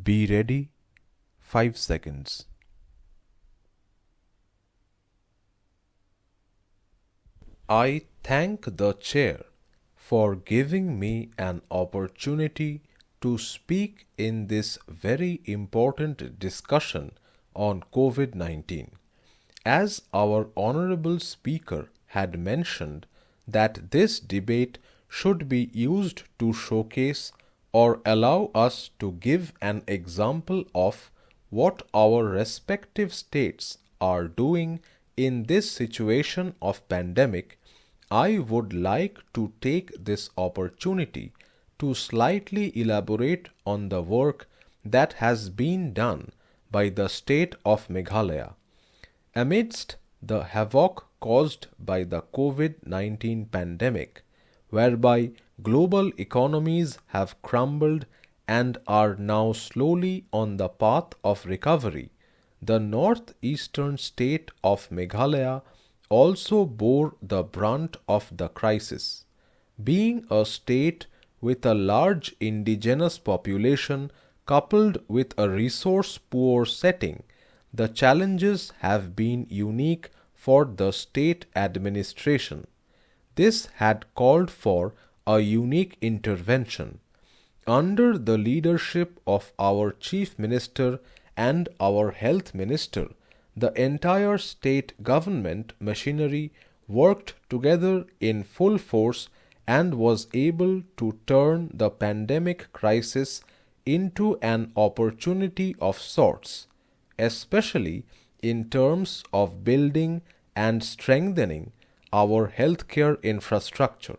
Be ready. 5 seconds. I thank the chair for giving me an opportunity to speak in this very important discussion on COVID-19. As our honorable speaker had mentioned that this debate should be used to showcase or allow us to give an example of what our respective states are doing in this situation of pandemic, I would like to take this opportunity to slightly elaborate on the work that has been done by the state of Meghalaya. Amidst the havoc caused by the COVID-19 pandemic, whereby global economies have crumbled and are now slowly on the path of recovery, the northeastern state of Meghalaya also bore the brunt of the crisis. Being a state with a large indigenous population coupled with a resource-poor setting, the challenges have been unique for the state administration. This had called for a unique intervention. Under the leadership of our Chief Minister and our Health Minister, the entire state government machinery worked together in full force and was able to turn the pandemic crisis into an opportunity of sorts, especially in terms of building and strengthening our healthcare infrastructure.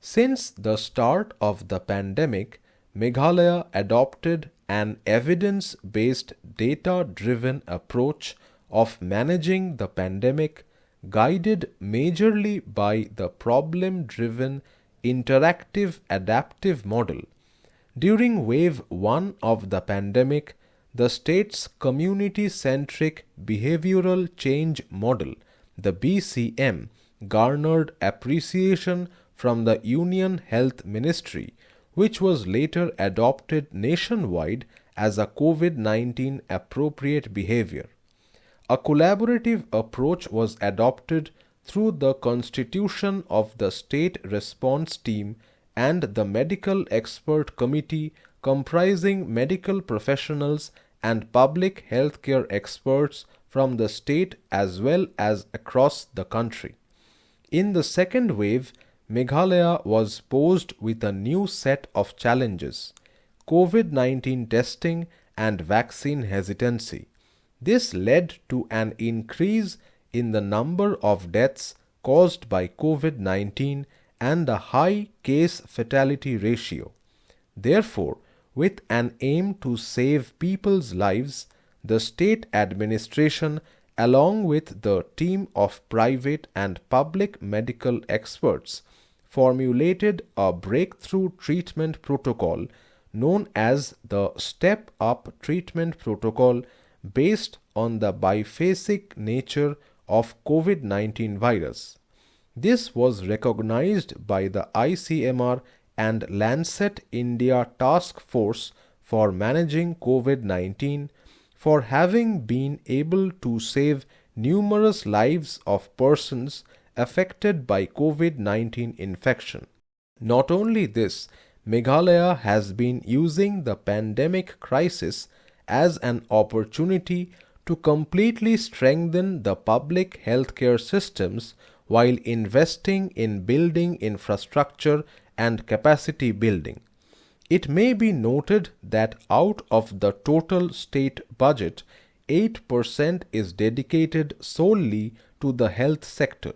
Since the start of the pandemic, Meghalaya adopted an evidence-based, data-driven approach of managing the pandemic, guided majorly by the problem-driven, interactive, adaptive model. During wave 1 of the pandemic, the state's community-centric behavioral change model, the BCM, garnered appreciation from the Union Health Ministry, which was later adopted nationwide as a COVID-19 appropriate behavior. A collaborative approach was adopted through the constitution of the State Response Team and the Medical Expert Committee comprising medical professionals and public healthcare experts from the state as well as across the country. In the second wave, Meghalaya was posed with a new set of challenges: COVID-19 testing and vaccine hesitancy. This led to an increase in the number of deaths caused by COVID-19 and a high case fatality ratio. Therefore, with an aim to save people's lives, the state administration, along with the team of private and public medical experts, formulated a breakthrough treatment protocol known as the Step Up Treatment Protocol based on the biphasic nature of COVID-19 virus. This was recognized by the ICMR and Lancet India Task Force for Managing COVID-19 for having been able to save numerous lives of persons affected by COVID-19 infection. Not only this, Meghalaya has been using the pandemic crisis as an opportunity to completely strengthen the public healthcare systems while investing in building infrastructure and capacity building. It may be noted that out of the total state budget, 8% is dedicated solely to the health sector.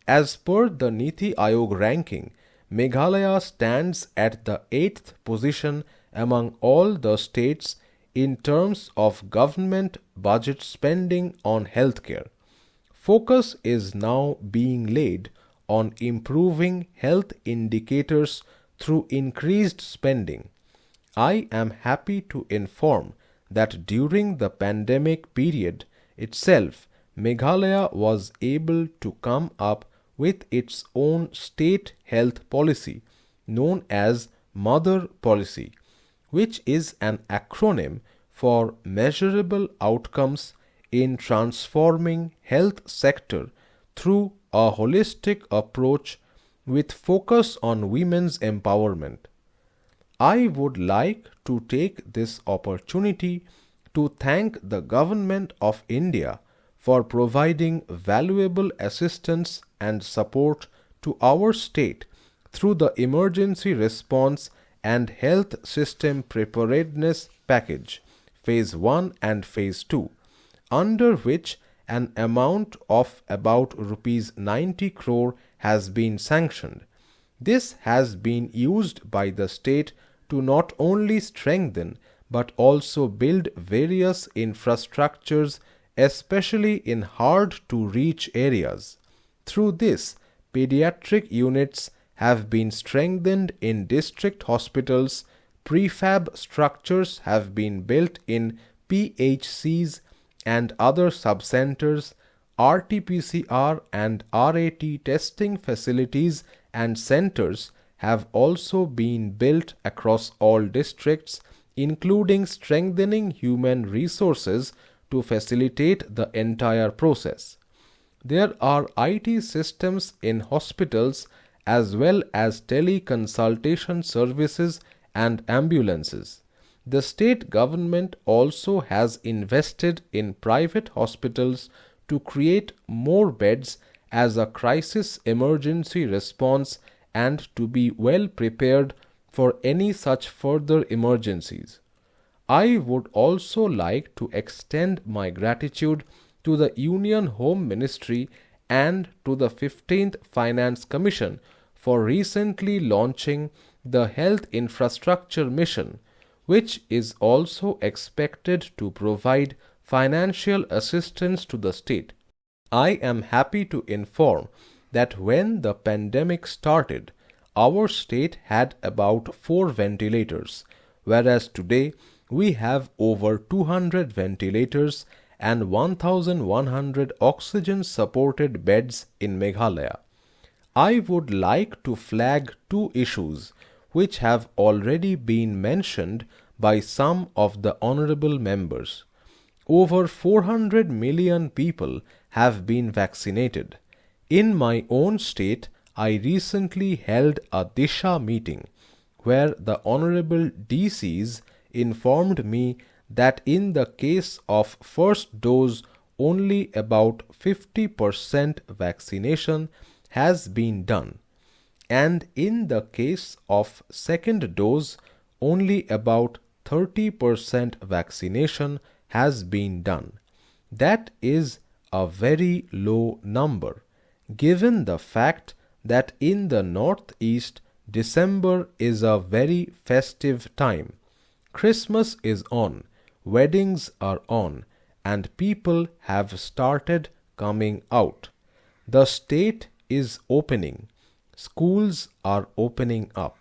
As per the Niti Aayog ranking, Meghalaya stands at the 8th position among all the states in terms of government budget spending on healthcare. Focus is now being laid on improving health indicators through increased spending. I am happy to inform that during the pandemic period itself, Meghalaya was able to come up with its own state health policy known as Mother Policy, which is an acronym for Measurable Outcomes in Transforming Health Sector through a holistic approach with focus on women's empowerment. I would like to take this opportunity to thank the Government of India for providing valuable assistance and support to our state through the Emergency Response and Health System Preparedness Package, Phase 1 and Phase 2, under which an amount of about Rs 90 crore has been sanctioned. This has been used by the state to not only strengthen but also build various infrastructures, especially in hard-to-reach areas. Through this, pediatric units have been strengthened in district hospitals, prefab structures have been built in PHCs and other subcenters, RT-PCR and RAT testing facilities and centers have also been built across all districts, including strengthening human resources to facilitate the entire process. There are IT systems in hospitals as well as teleconsultation services and ambulances. The state government also has invested in private hospitals to create more beds as a crisis emergency response and to be well prepared for any such further emergencies. I would also like to extend my gratitude to the Union Home Ministry and to the 15th Finance Commission for recently launching the Health Infrastructure Mission, which is also expected to provide financial assistance to the state. I am happy to inform that when the pandemic started, our state had about 4 ventilators, whereas today we have over 200 ventilators and 1,100 oxygen-supported beds in Meghalaya. I would like to flag 2 issues which have already been mentioned by some of the honorable members. Over 400 million people have been vaccinated. In my own state, I recently held a Disha meeting where the honorable DCs informed me that in the case of first dose, only about 50% vaccination has been done, and in the case of second dose, only about 30% vaccination has been done. That is a very low number, given the fact that in the Northeast, December is a very festive time. Christmas is on, weddings are on, and people have started coming out. The state is opening. Schools are opening up.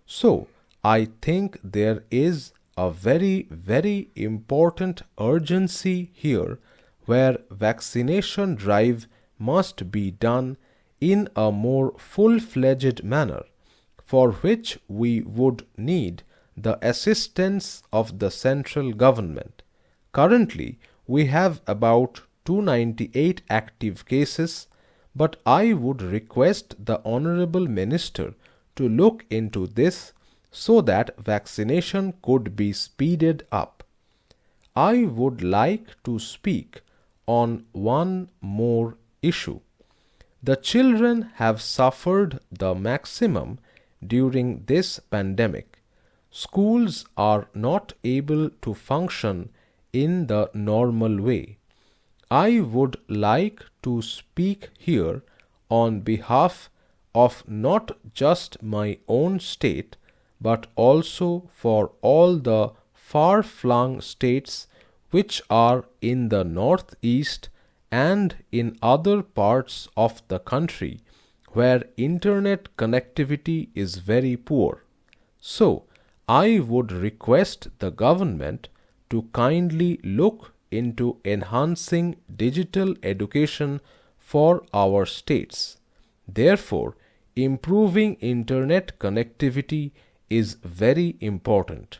So, I think there is a very, very important urgency here where vaccination drive must be done in a more full-fledged manner, for which we would need the assistance of the central government. Currently, we have about 298 active cases, but I would request the Honorable Minister to look into this so that vaccination could be speeded up. I would like to speak on one more issue. The children have suffered the maximum during this pandemic. Schools are not able to function in the normal way. I would like to speak here on behalf of not just my own state, but also for all the far-flung states which are in the Northeast and in other parts of the country where internet connectivity is very poor. So, I would request the government to kindly look into enhancing digital education for our states. Therefore, improving internet connectivity is very important.